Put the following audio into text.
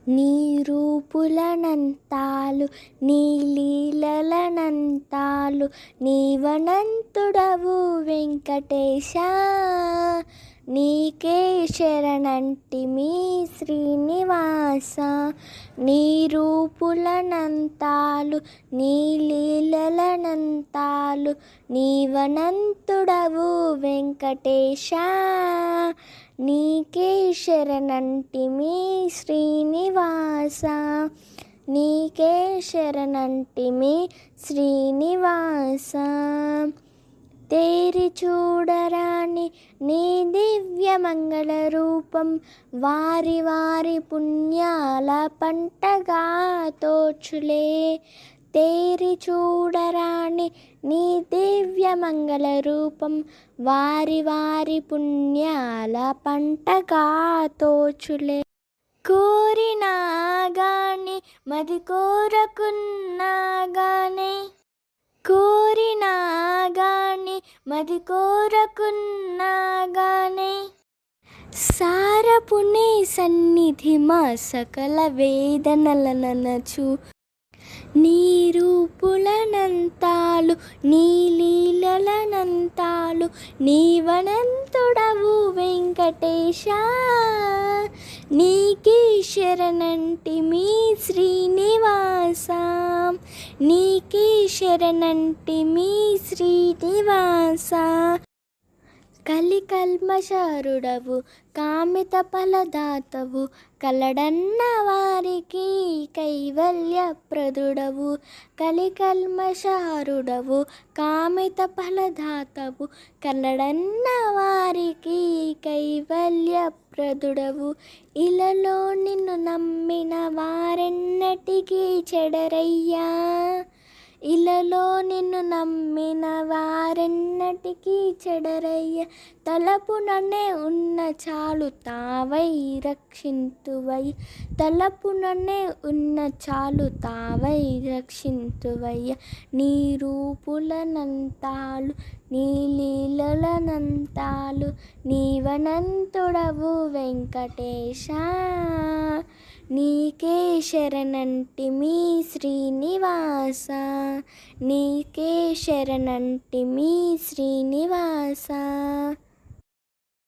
నీ రూపులనంతాలు నీ లీలలనంతాలు నీవనంతుడవు వెంకటేశ. నీకే శరణంటిమి శ్రీనివాస. నీ రూపులనంతాలు నీ లీలలనంతాలు నీవనంతుడవు వెంకటేశ. నీకే శరణంటిమి శ్రీనివాస. నీకే శరణంటిమి శ్రీనివాస. తేరి చూడరాని నీ దివ్య మంగళ రూపం వారి వారి పుణ్యాల పంటగా తోచులే. తేరి చూడరాని నీ దివ్య మంగళ రూపం వారి వారి పుణ్యాల పంటగా తోచులే. కోరినా గాని మది కోరకున్నా గాని కోరినా గాని మది కోరకున్నా గాని సారపు నీ సన్నిధి మా సకల వేదనలనచు. నీ రూపులనంతాలు నీ లీలలనంతాలు నీవనంతుడవు వెంకటేశ. నీకే శరణంటిమి శ్రీనివాస. నీకే శరణంటిమి శ్రీనివాస. కలికల్మషారుడవు కామిత ఫలదాతవు కలడన్న వారికి కైవల్యప్రదుడవు. కలికల్మషారుడవు కామిత ఫలదాతవు కలడన్న వారికి కైవల్యప్రదుడవు. ఇలలో నిన్ను నమ్మిన వారెన్నటికీ చెడరయ్యా. ఇలలో నిన్ను నమ్మిన వారెన్నటికీ చెడరయ్య. తలపుననే ఉన్న చాలు తావై రక్షింతువయ్య. తలపుననే ఉన్న చాలు తావై రక్షింతువయ్య. నీ రూపులనంతాలు నీ లీలలనంతాలు నీవనంతుడవు వెంకటేశ. నీకే శరణంటిమి శ్రీనివాస. నీకే శరణంటిమి శ్రీనివాస.